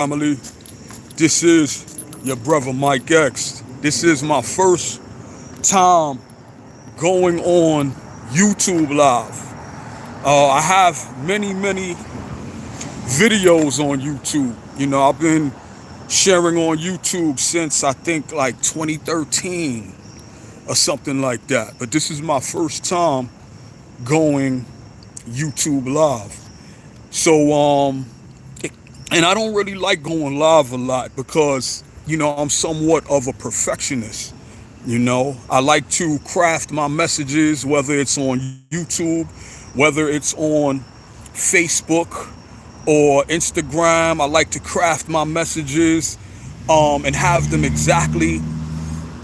family. This is your brother Mike X. This is my first time going on YouTube Live. I have many videos on YouTube. I've been sharing on YouTube since I think like 2013 or something like that. But this is my first time going YouTube Live. So, and I don't really like going live a lot because, I'm somewhat of a perfectionist. I like to craft my messages, whether it's on YouTube, whether it's on Facebook or Instagram. I like to craft my messages and have them exactly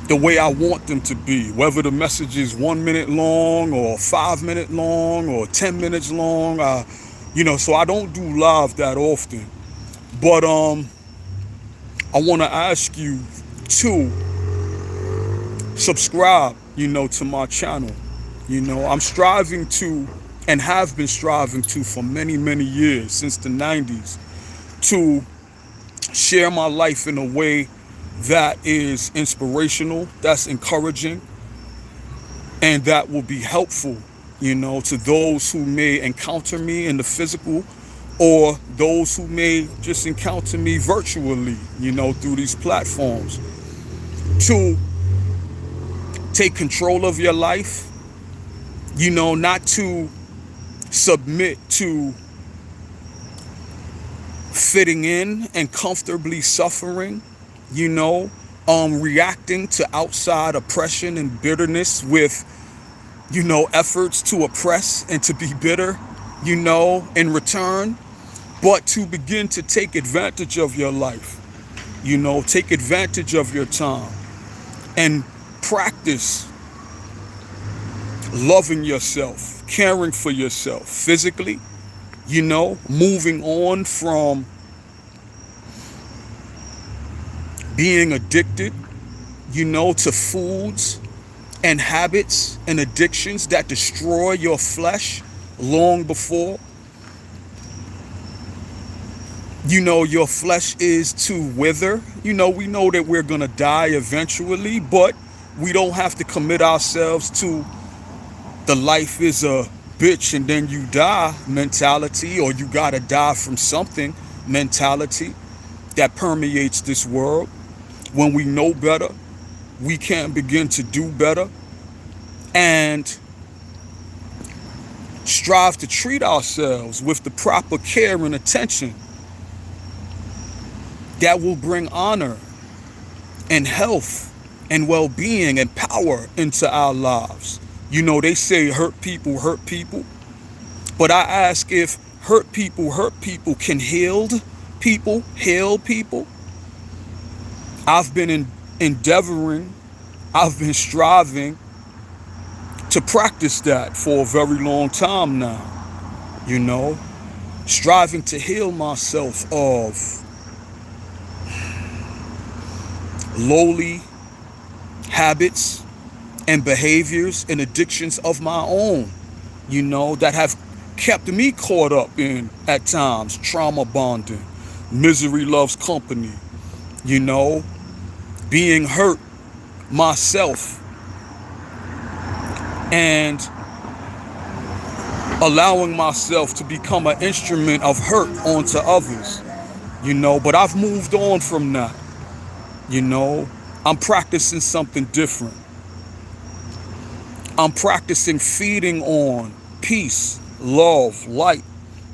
the way I want them to be, whether the message is 1 minute long or 5 minute long or 10 minutes long. So I don't do live that often. But I want to ask you to subscribe, to my channel. I'm striving to and have been striving to for many years, since the 90s, to share my life in a way that is inspirational, that's encouraging, and that will be helpful, to those who may encounter me in the physical or those who may just encounter me virtually, through these platforms. To take control of your life, not to submit to fitting in and comfortably suffering, reacting to outside oppression and bitterness with, efforts to oppress and to be bitter, in return, but to begin to take advantage of your life, take advantage of your time and practice loving yourself, caring for yourself physically, moving on from being addicted, to foods and habits and addictions that destroy your flesh long before your flesh is to wither. We know that we're gonna die eventually, but we don't have to commit ourselves to the life is a bitch and then you die mentality, or you gotta die from something mentality that permeates this world. When we know better, we can begin to do better and strive to treat ourselves with the proper care and attention that will bring honor and health and well-being and power into our lives. They say hurt people, but I ask if hurt people can heal people. I've been endeavoring, I've been striving to practice that for a very long time now, striving to heal myself of lowly habits and behaviors and addictions of my own, that have kept me caught up in, at times, trauma bonding, misery loves company, being hurt myself and allowing myself to become an instrument of hurt onto others, but I've moved on from that. I'm practicing something different. I'm practicing feeding on peace, love, light,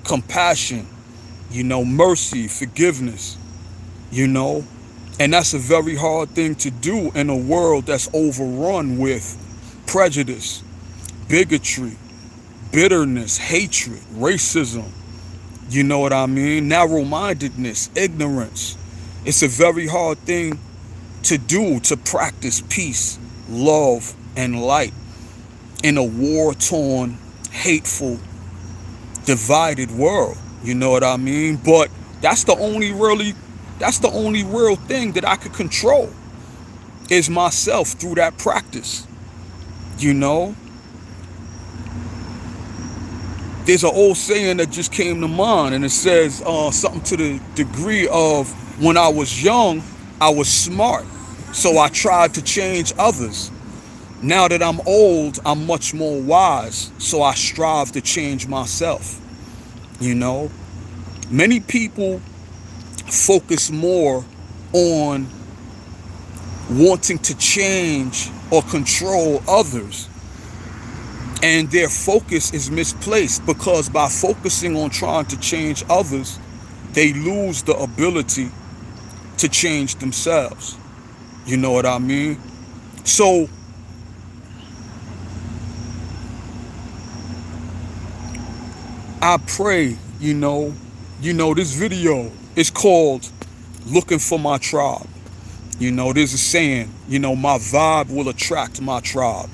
compassion, mercy, forgiveness, and that's a very hard thing to do in a world that's overrun with prejudice, bigotry, bitterness, hatred, racism, what I mean? Narrow-mindedness, ignorance. It's a very hard thing to do, to practice peace, love, and light in a war-torn, hateful, divided world. What I mean? But that's the only real thing that I could control is myself through that practice. There's an old saying that just came to mind, and it says something to the degree of, when I was young, I was smart, so I tried to change others. Now that I'm old, I'm much more wise, so I strive to change myself. You know, many people focus more on wanting to change or control others, and their focus is misplaced, because by focusing on trying to change others, they lose the ability to change themselves. You know what I mean? So I pray, this video is called Looking for My Tribe. There's a saying, my vibe will attract my tribe.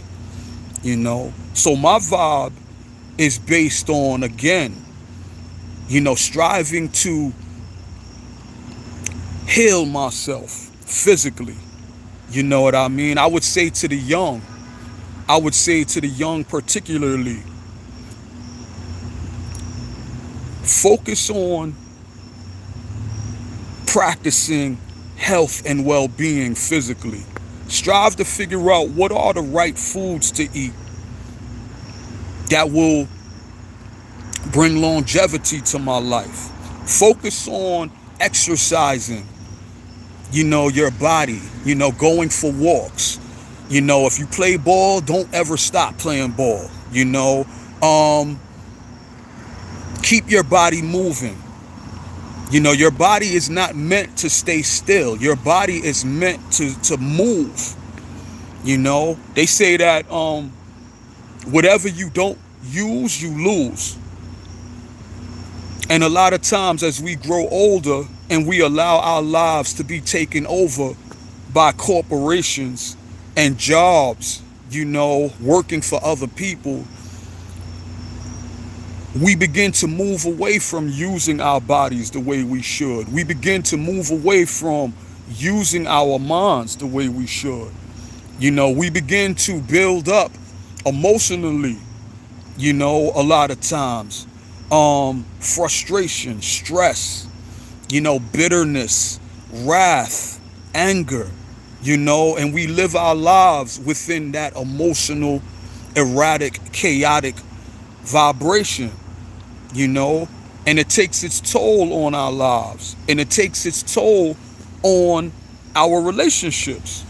So my vibe is based on, again, striving to heal myself physically. You know what I mean? I would say to the young particularly, focus on practicing health and well-being physically. Strive to figure out what are the right foods to eat that will bring longevity to my life. Focus on exercising, your body, going for walks. If you play ball, don't ever stop playing ball. Keep your body moving. Your body is not meant to stay still. Your body is meant to move. They say that whatever you don't use, you lose. And a lot of times as we grow older and we allow our lives to be taken over by corporations and jobs, working for other people, we begin to move away from using our bodies the way we should. We begin to move away from using our minds the way we should. We begin to build up emotionally, a lot of times, frustration, stress, bitterness, wrath, anger, and we live our lives within that emotional, erratic, chaotic vibration, and it takes its toll on our lives, and it takes its toll on our relationships.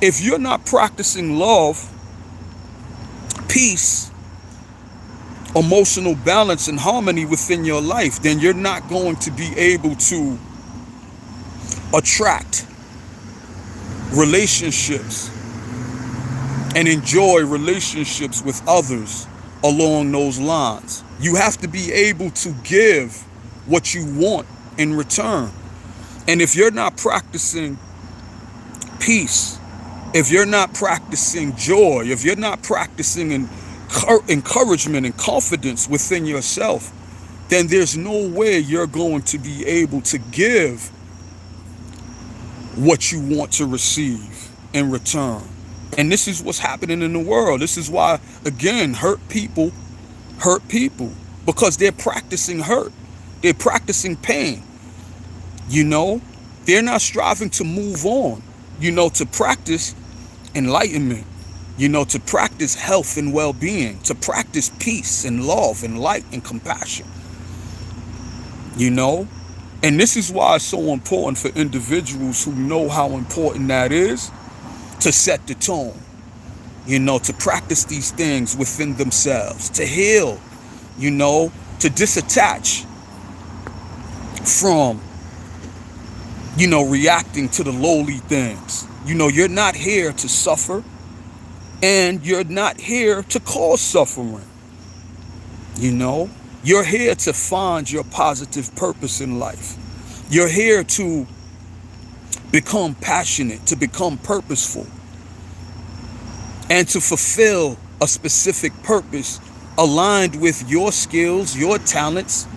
If you're not practicing love, peace, emotional balance, and harmony within your life, then you're not going to be able to attract relationships and enjoy relationships with others along those lines. You have to be able to give what you want in return. And if you're not practicing peace, if you're not practicing joy, if you're not practicing encouragement and confidence within yourself, then there's no way you're going to be able to give what you want to receive in return. And this is what's happening in the world. This is why, again, hurt people, because they're practicing hurt. They're practicing pain. They're not striving to move on, to practice enlightenment, to practice health and well-being, to practice peace and love and light and compassion. And this is why it's so important for individuals who know how important that is to set the tone, to practice these things within themselves, to heal, to disattach from, reacting to the lowly things. You're not here to suffer, and you're not here to cause suffering. You're here to find your positive purpose in life. You're here to become passionate, to become purposeful, and to fulfill a specific purpose aligned with your skills, your talents,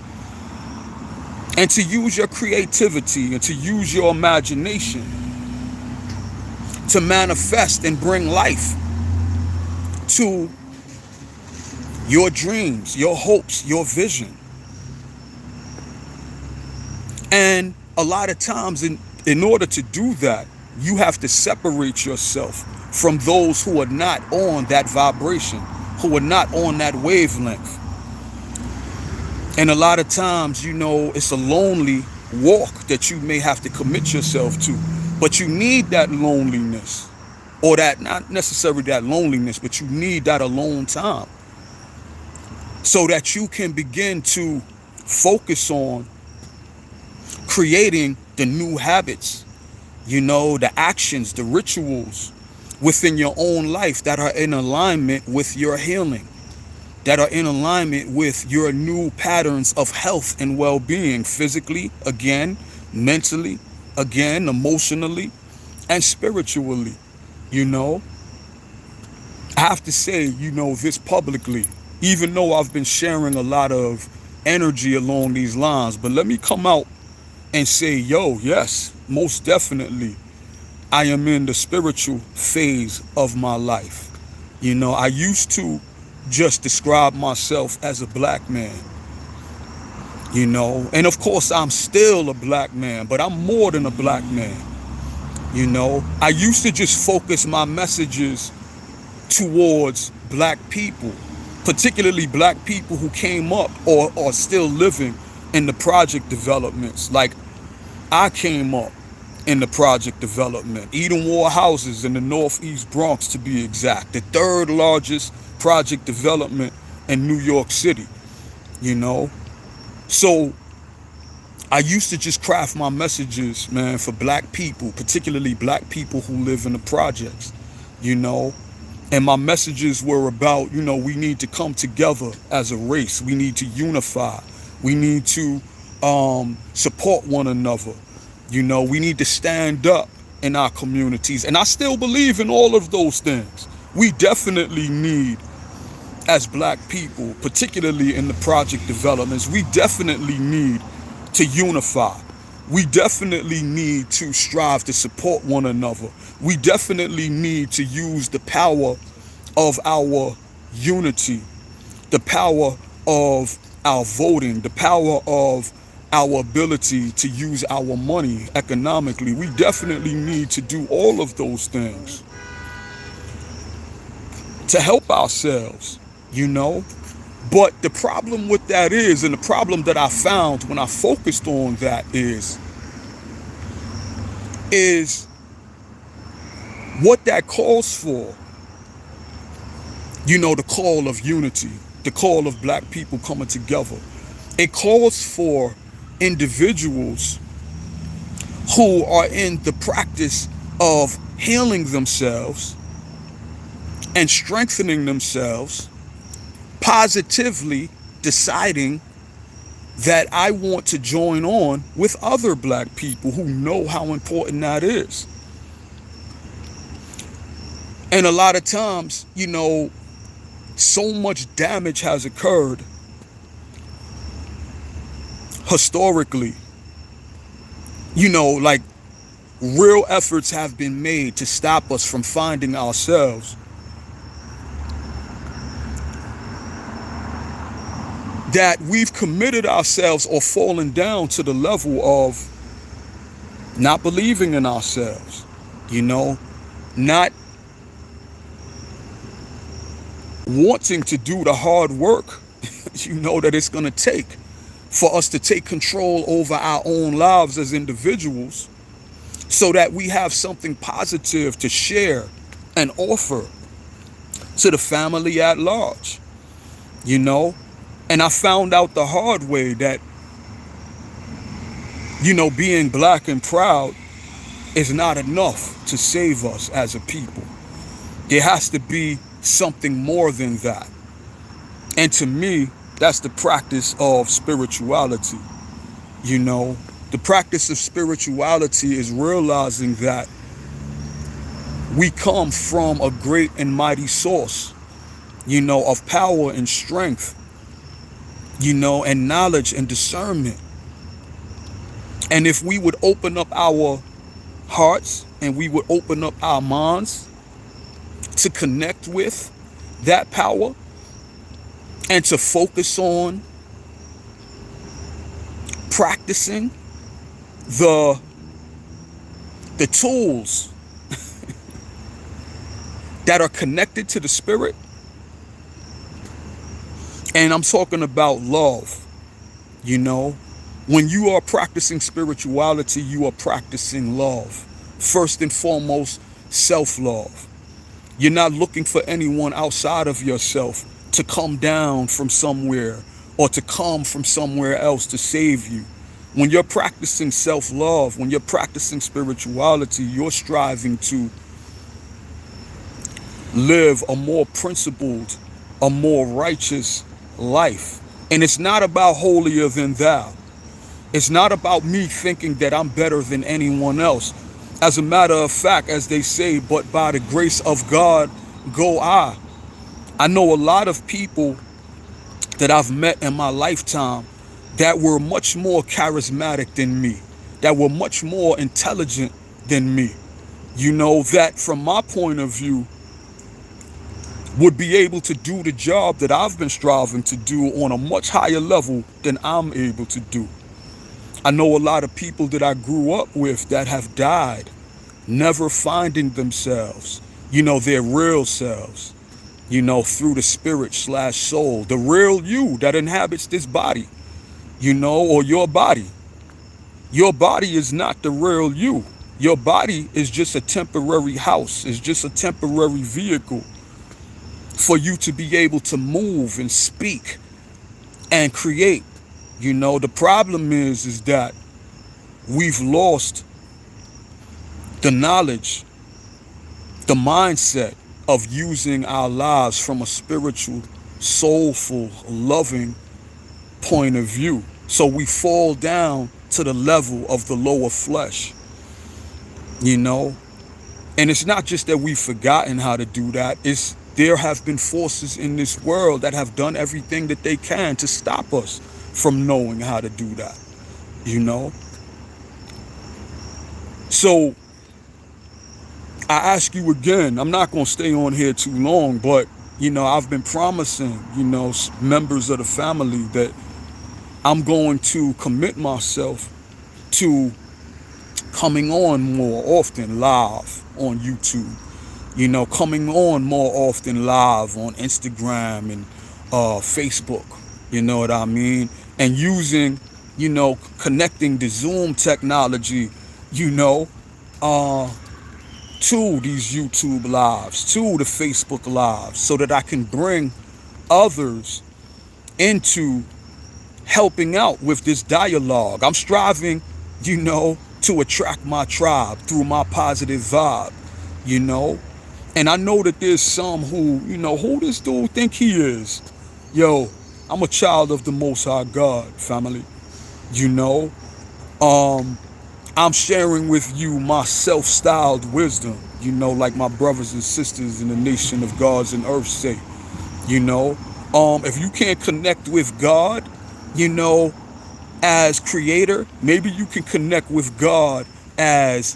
and to use your creativity and to use your imagination to manifest and bring life to your dreams, your hopes, your vision. And a lot of times, in order to do that, you have to separate yourself from those who are not on that vibration, who are not on that wavelength. And a lot of times, it's a lonely walk that you may have to commit yourself to. But you need that loneliness, or that, not necessarily that loneliness, but you need that alone time so that you can begin to focus on creating the new habits, the actions, the rituals within your own life that are in alignment with your healing, that are in alignment with your new patterns of health and well-being, physically, again, mentally, again, emotionally, and spiritually. I have to say, this publicly, even though I've been sharing a lot of energy along these lines, but let me come out and say, yes, most definitely, I am in the spiritual phase of my life. I used to just describe myself as a black man, and of course I'm still a black man, but I'm more than a black man. I used to just focus my messages towards black people, particularly black people who came up or are still living in the project developments. Like I came up in the project development, Edenward houses in the Northeast Bronx, to be exact, the third largest project development in New York City. So I used to just craft my messages, man, for black people, particularly black people who live in the projects, and my messages were about, we need to come together as a race. We need to unify. We need to support one another. We need to stand up in our communities. And I still believe in all of those things. We definitely need, as black people, particularly in the project developments, we definitely need to unify. We definitely need to strive to support one another. We definitely need to use the power of our unity, the power of our voting, the power of our ability to use our money economically. We definitely need to do all of those things to help ourselves, But the problem with that is, and the problem that I found when I focused on that is what that calls for, the call of unity, the call of black people coming together. It calls for individuals who are in the practice of healing themselves and strengthening themselves, positively deciding that I want to join on with other black people who know how important that is. And a lot of times, so much damage has occurred historically. Like real efforts have been made to stop us from finding ourselves. That we've committed ourselves or fallen down to the level of not believing in ourselves, not wanting to do the hard work, that it's going to take for us to take control over our own lives as individuals so that we have something positive to share and offer to the family at large, And I found out the hard way that, being black and proud is not enough to save us as a people. There has to be something more than that. And to me, that's the practice of spirituality. The practice of spirituality is realizing that we come from a great and mighty source, of power and strength, and knowledge and discernment. And if we would open up our hearts and we would open up our minds to connect with that power, and to focus on practicing the tools that are connected to the spirit. And I'm talking about love. You know, when you are practicing spirituality, you are practicing love. First and foremost, self-love. You're not looking for anyone outside of yourself to come down from somewhere or to come from somewhere else to save you. When you're practicing self-love, when you're practicing spirituality, you're striving to live a more principled, a more righteous life. And it's not about holier than thou. It's not about me thinking that I'm better than anyone else. As a matter of fact, as they say, but by the grace of God go I. I know a lot of people that I've met in my lifetime that were much more charismatic than me, that were much more intelligent than me, you know, that from my point of view would be able to do the job that I've been striving to do on a much higher level than I'm able to do. I know a lot of people that I grew up with that have died, never finding themselves, you know, their real selves, you know, through the spirit/soul, the real you that inhabits this body, you know, or your body. Your body is not the real you. Your body is just a temporary house, it's just a temporary vehicle for you to be able to move and speak and create. You know, the problem is that we've lost the knowledge, the mindset of using our lives from a spiritual, soulful, loving point of view. So we fall down to the level of the lower flesh, you know? And it's not just that we've forgotten how to do that. It's there have been forces in this world that have done everything that they can to stop us from knowing how to do that, you know? So I ask you again, I'm not going to stay on here too long, but, you know, I've been promising, you know, members of the family that I'm going to commit myself to coming on more often live on YouTube, you know, coming on more often live on Instagram and Facebook, you know what I mean? And using, you know, connecting the Zoom technology, you know, to these YouTube lives, to the Facebook lives, so that I can bring others into helping out with this dialogue. I'm striving, you know, to attract my tribe through my positive vibe, you know? And I know that there's some who, you know, who this dude think he is? Yo, I'm a child of the Most High God, family, you know? I'm sharing with you my self-styled wisdom, you know, like my brothers and sisters in the nation of gods and earth say, you know? If you can't connect with God, you know, as creator, maybe you can connect with God as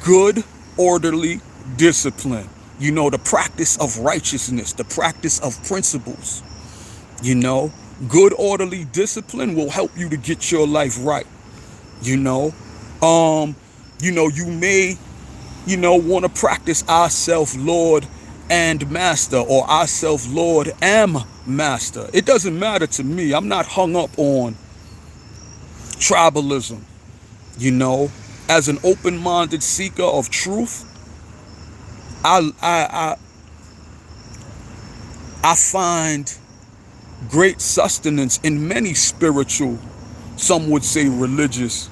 good, orderly discipline. You know, the practice of righteousness, the practice of principles. You know, good, orderly discipline will help you to get your life right. You know, you may, you know, want to practice I self Lord and master, or I self Lord am master. It doesn't matter to me. I'm not hung up on tribalism, you know. As an open-minded seeker of truth, I find great sustenance in many spiritual, some would say religious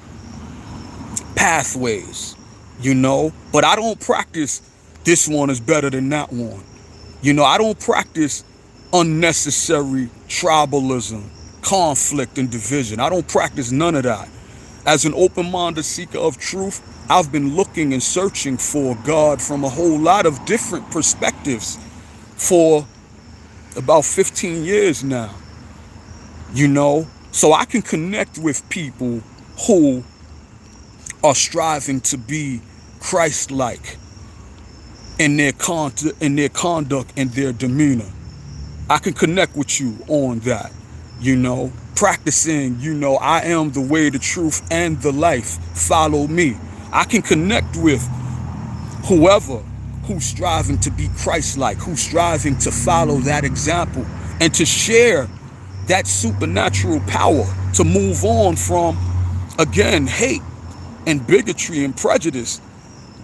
pathways, you know. But I don't practice this one is better than that one. You know, I don't practice unnecessary tribalism, conflict, and division. I don't practice none of that. As an open-minded seeker of truth, I've been looking and searching for God from a whole lot of different perspectives for about 15 years now, you know, so I can connect with people who are striving to be Christ-like in their conduct and their demeanor, I can connect with you on that, practicing, I am the way, the truth, and the life. Follow me. I can connect with whoever who's striving to be Christ-like, who's striving to follow that example and to share that supernatural power to move on from, again, hate and bigotry and prejudice,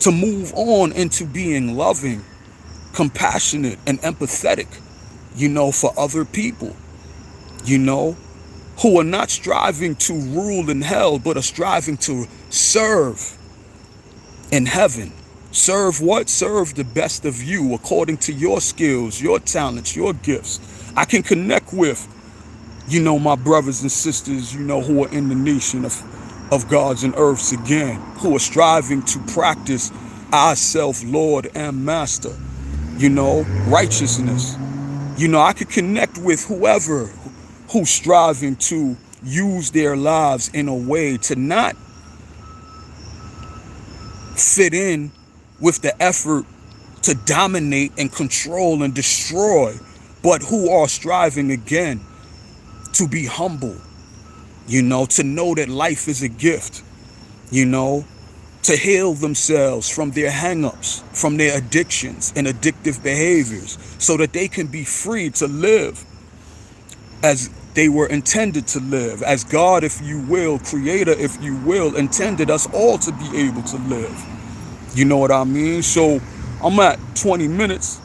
to move on into being loving, compassionate, and empathetic, for other people, who are not striving to rule in hell, but are striving to serve in heaven. Serve what? Serve the best of you according to your skills, your talents, your gifts. I can connect with, my brothers and sisters, who are in the nation of gods and earths again, who are striving to practice our self-Lord and Master, righteousness. I could connect with whoever who's striving to use their lives in a way to not fit in with the effort to dominate and control and destroy, but who are striving again to be humble, to know that life is a gift, to heal themselves from their hang-ups, from their addictions and addictive behaviors, so that they can be free to live as they were intended to live, as God, if you will, Creator, if you will, intended us all to be able to live. You know what I mean? So I'm at 20 minutes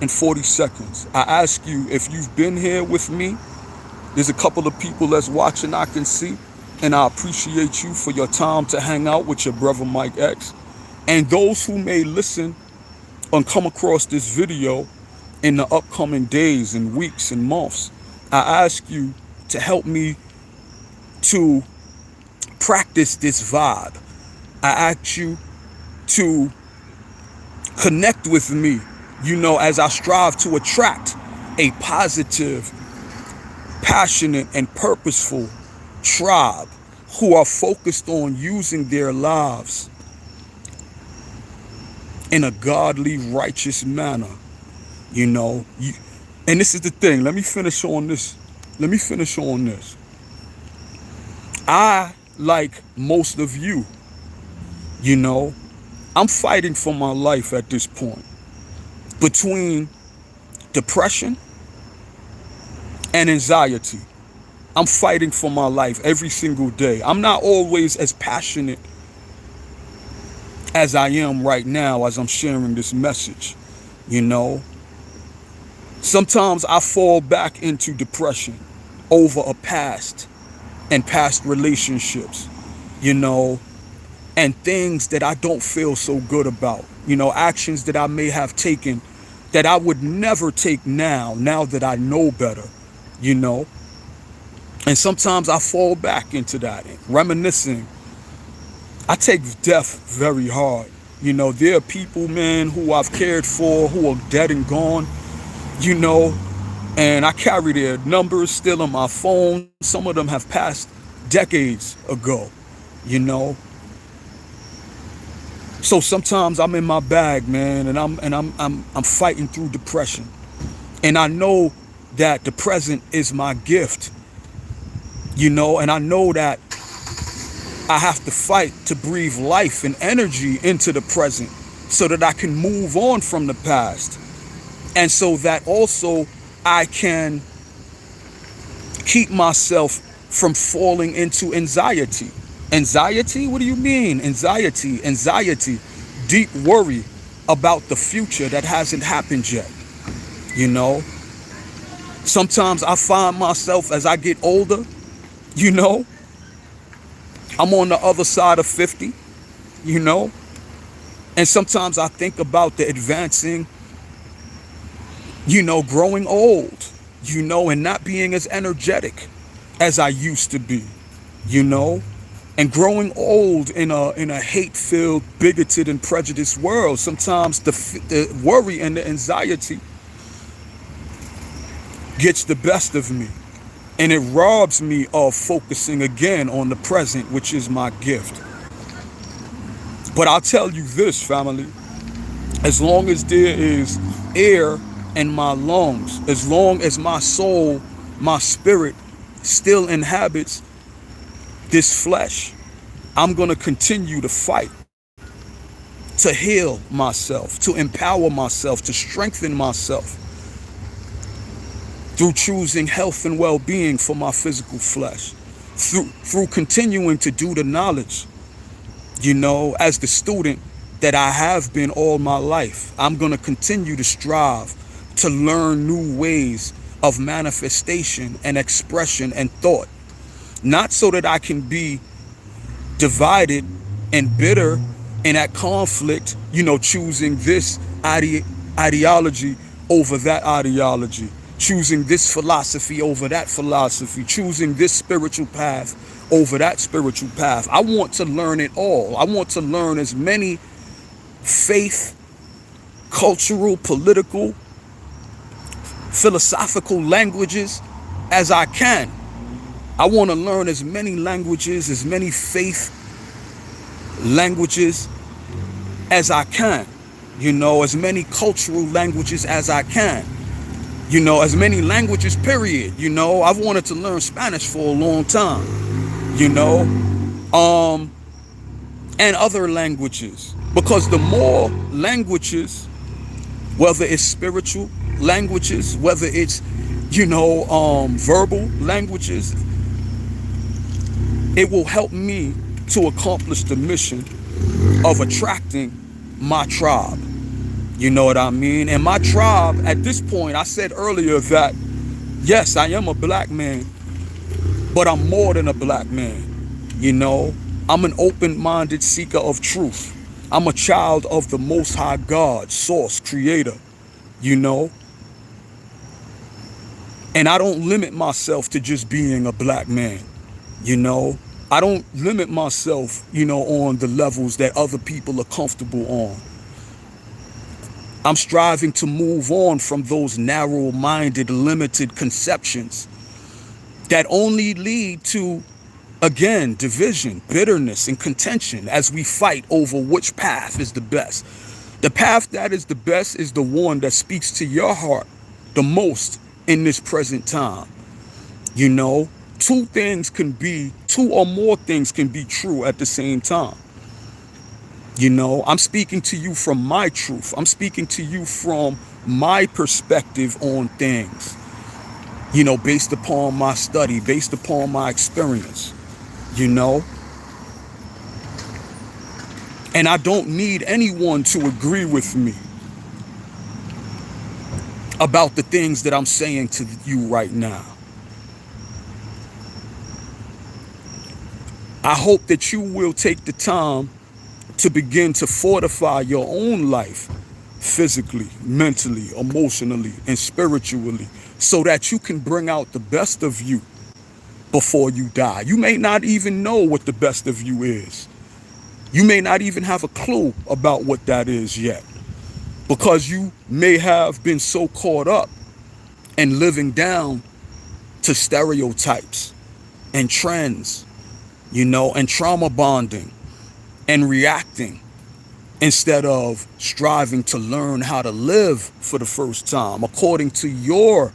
and 40 seconds. I ask you, if you've been here with me, there's a couple of people that's watching I can see, and I appreciate you for your time to hang out with your brother Mike X. And those who may listen and come across this video in the upcoming days and weeks and months, I ask you to help me to practice this vibe. I ask you to connect with me, as I strive to attract a positive, passionate, and purposeful tribe who are focused on using their lives in a godly, righteous manner, and this is the thing. Let me finish on this. I, like most of you, I'm fighting for my life at this point between depression and anxiety. I'm fighting for my life every single day. I'm not always as passionate as I am right now as I'm sharing this message, Sometimes I fall back into depression over a past and past relationships, and things that I don't feel so good about, actions that I may have taken that I would never take now that I know better, and sometimes I fall back into that, reminiscing. I take death very hard. There are people, man, who I've cared for, who are dead and gone, and I carry their numbers still on my phone. Some of them have passed decades ago, So sometimes I'm in my bag, man, and I'm fighting through depression. And I know that the present is my gift, and I know that I have to fight to breathe life and energy into the present so that I can move on from the past. And so that also I can keep myself from falling into anxiety. Anxiety? What do you mean? Anxiety. Deep worry about the future that hasn't happened yet. Sometimes I find myself as I get older, I'm on the other side of 50, and sometimes I think about the advancing, growing old, and not being as energetic as I used to be, and growing old in a hate-filled, bigoted, and prejudiced world. Sometimes the worry and the anxiety gets the best of me, and it robs me of focusing again on the present, which is my gift. But I'll tell you this, family, as long as there is air and my lungs, as long as my soul, my spirit still inhabits this flesh, I'm going to continue to fight to heal myself, to empower myself, to strengthen myself through choosing health and well-being for my physical flesh, through continuing to do the knowledge, as the student that I have been all my life. I'm going to continue to strive to learn new ways of manifestation and expression and thought, not so that I can be divided and bitter and at conflict, choosing this ideology over that ideology, choosing this philosophy over that philosophy, choosing this spiritual path over that spiritual path. I want to learn it all. I want to learn as many faith, cultural, political, philosophical languages as I can. I want to learn as many languages, as many faith languages as I can, as many cultural languages as I can, as many languages, period. I've wanted to learn Spanish for a long time, and other languages, because the more languages, whether it's spiritual languages, whether it's, verbal languages, it will help me to accomplish the mission of attracting my tribe. You know what I mean? And my tribe, at this point, I said earlier that, yes, I am a black man, but I'm more than a black man. I'm an open-minded seeker of truth. I'm a child of the Most High God, Source, Creator, And I don't limit myself to just being a black man, I don't limit myself, on the levels that other people are comfortable on. I'm striving to move on from those narrow-minded, limited conceptions that only lead to, again, division, bitterness, and contention as we fight over which path is the best. The path that is the best is the one that speaks to your heart the most in this present time. Two or more things can be true at the same time. I'm speaking to you from my truth. I'm speaking to you from my perspective on things, based upon my study, based upon my experience, And I don't need anyone to agree with me about the things that I'm saying to you right now. I hope that you will take the time to begin to fortify your own life physically, mentally, emotionally, and spiritually, so that you can bring out the best of you before you die. You may not even know what the best of you is. You may not even have a clue about what that is yet, because you may have been so caught up in living down to stereotypes and trends, and trauma bonding and reacting, instead of striving to learn how to live for the first time according to your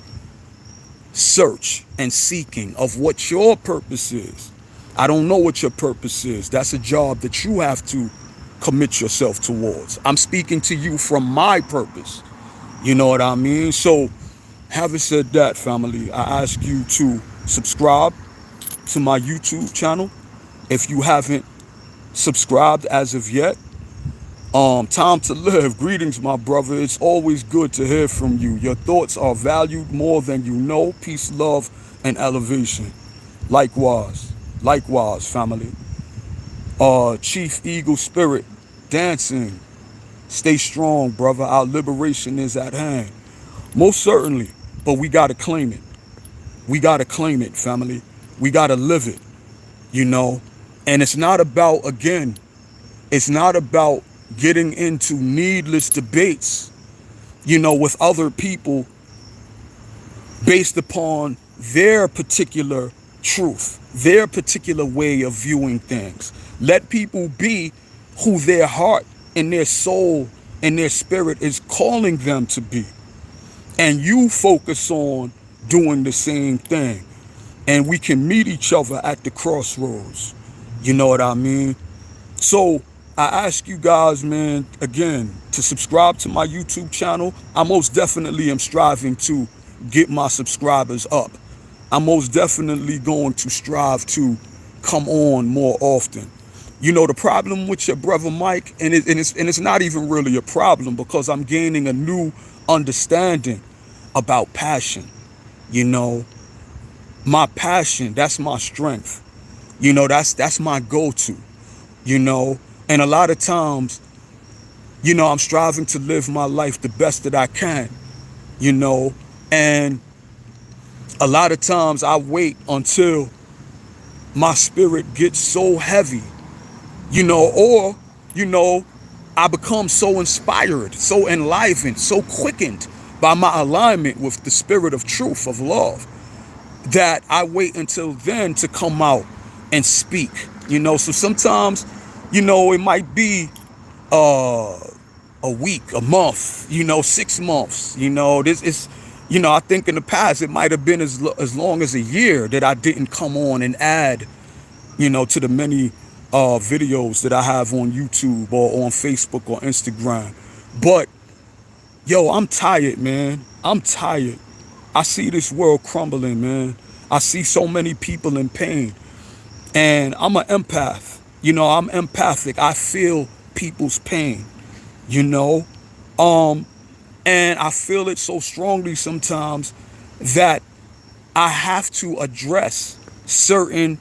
search and seeking of what your purpose is. I don't know what your purpose is. That's a job that you have to commit yourself towards. I'm speaking to you from my purpose. You know what I mean? So, having said that, family, I ask you to subscribe to my YouTube channel if you haven't subscribed as of yet. Time to live. Greetings, my brother. It's always good to hear from you. Your thoughts are valued more than you know. Peace, love, and elevation. Likewise, family. Chief Eagle Spirit, dancing. Stay strong, brother. Our liberation is at hand. Most certainly, but we gotta claim it. We gotta claim it, family. We gotta live it, And it's not about, again, it's not about getting into needless debates, with other people based upon their particular truth, their particular way of viewing things. Let people be who their heart and their soul and their spirit is calling them to be. and you focus on doing the same thing, and we can meet each other at the crossroads. You know what I mean? So I ask you guys, man, again, to subscribe to my YouTube channel. I most definitely am striving to get my subscribers up. I'm most definitely going to strive to come on more often. You know, the problem with your brother Mike, and it's not even really a problem, because I'm gaining a new understanding about passion. You know, my passion, that's my strength. You know, that's my go-to. You know, and a lot of times, you know, I'm striving to live my life the best that I can. You know, and a lot of times I wait until my spirit gets so heavy, you know, or, you know, I become so inspired, so enlivened, so quickened by my alignment with the spirit of truth, of love, that I wait until then to come out and speak. You know, so sometimes, you know, it might be a week, a month, you know, 6 months. You know, this is, you know, I think in the past it might have been as long as a year that I didn't come on and add, you know, to the many videos that I have on YouTube or on Facebook or Instagram. But yo, I'm tired, man. I'm tired. I see this world crumbling, man. I see so many people in pain, and I'm an empath. You know, I'm empathic. I feel people's pain, you know, and I feel it so strongly sometimes that I have to address certain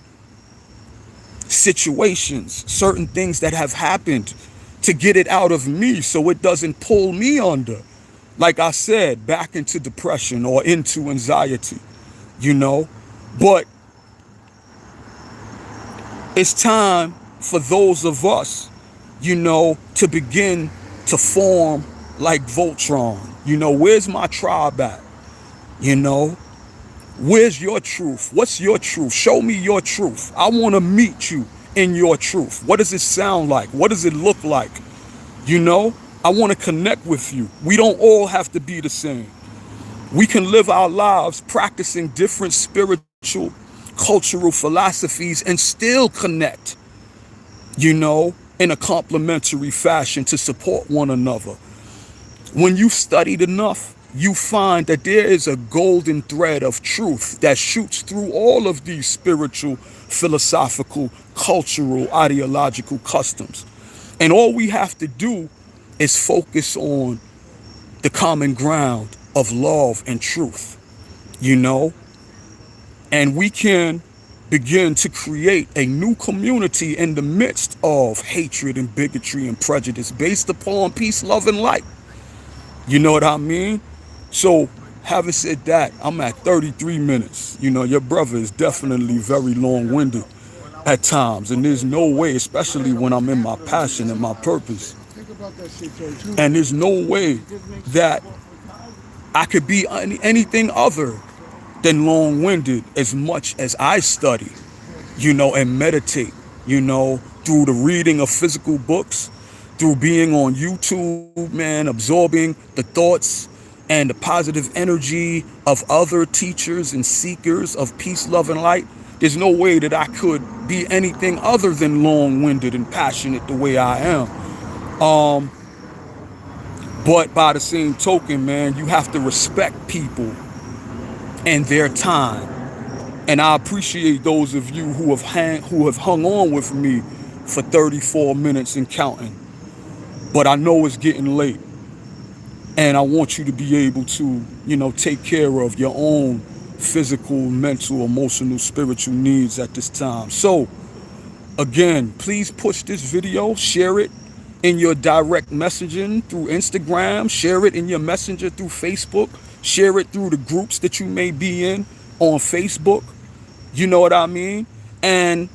situations, certain things that have happened, to get it out of me so it doesn't pull me under, like I said, back into depression or into anxiety, you know. But it's time for those of us, you know, to begin to form like Voltron. You know, where's my tribe at? You know, where's your truth? What's your truth? Show me your truth. I want to meet you in your truth. What does it sound like? What does it look like? You know, I want to connect with you. We don't all have to be the same. We can live our lives practicing different spiritual, cultural philosophies and still connect, you know, in a complementary fashion to support one another. When you've studied enough, you find that there is a golden thread of truth that shoots through all of these spiritual, philosophical, cultural, ideological customs. And all we have to do is focus on the common ground of love and truth, you know, and we can begin to create a new community in the midst of hatred and bigotry and prejudice based upon peace, love, and light. You know what I mean? So, having said that, I'm at 33 minutes. You know, your brother is definitely very long-winded at times, and there's no way, especially when I'm in my passion and my purpose, and there's no way that I could be anything other than long-winded as much as I study, you know, and meditate, you know, through the reading of physical books, through being on YouTube, man, absorbing the thoughts and the positive energy of other teachers and seekers of peace, love, and light. There's no way that I could be anything other than long-winded and passionate the way I am. But by the same token, man, you have to respect people and their time. And I appreciate those of you who have hung on with me for 34 minutes and counting. But I know it's getting late, and I want you to be able to, you know, take care of your own physical, mental, emotional, spiritual needs at this time. So again, please push this video, share it in your direct messaging through Instagram, share it in your messenger through Facebook, share it through the groups that you may be in on Facebook. You know what I mean? And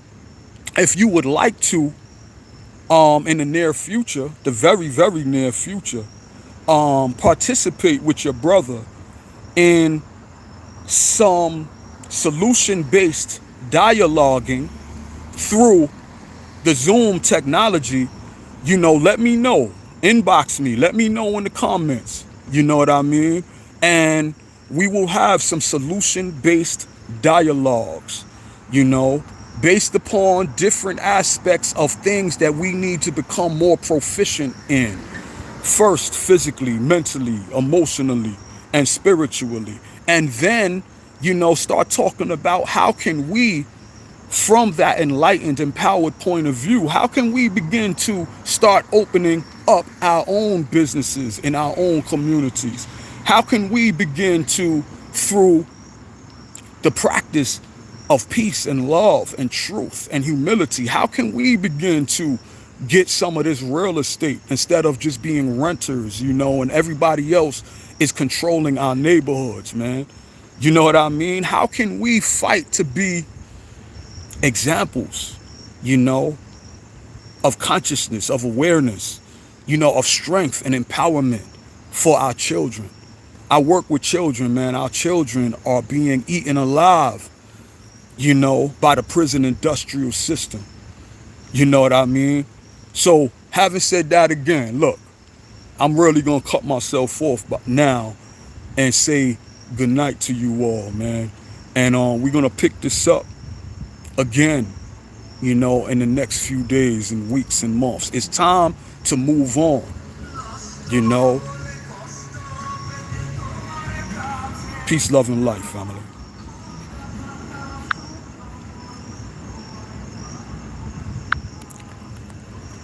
if you would like to, in the near future, the very, very near future, participate with your brother in some solution-based dialoguing through the Zoom technology, you know, let me know. Inbox me. Let me know in the comments. You know what I mean? And we will have some solution-based dialogues, you know, based upon different aspects of things that we need to become more proficient in. First, physically, mentally, emotionally, and spiritually. And then, you know, start talking about how can we, from that enlightened, empowered point of view, how can we begin to start opening up our own businesses in our own communities? How can we begin to, through the practice of peace and love and truth and humility, how can we begin to get some of this real estate instead of just being renters, you know, and everybody else is controlling our neighborhoods, man? You know what I mean? How can we fight to be examples, you know, of consciousness, of awareness, you know, of strength and empowerment for our children? I work with children, man. Our children are being eaten alive, you know, by the prison industrial system. You know what I mean? So, having said that again, look, I'm really going to cut myself off now and say good night to you all, man. And we're going to pick this up again, you know, in the next few days and weeks and months. It's time to move on, you know. Peace, love, and life, family.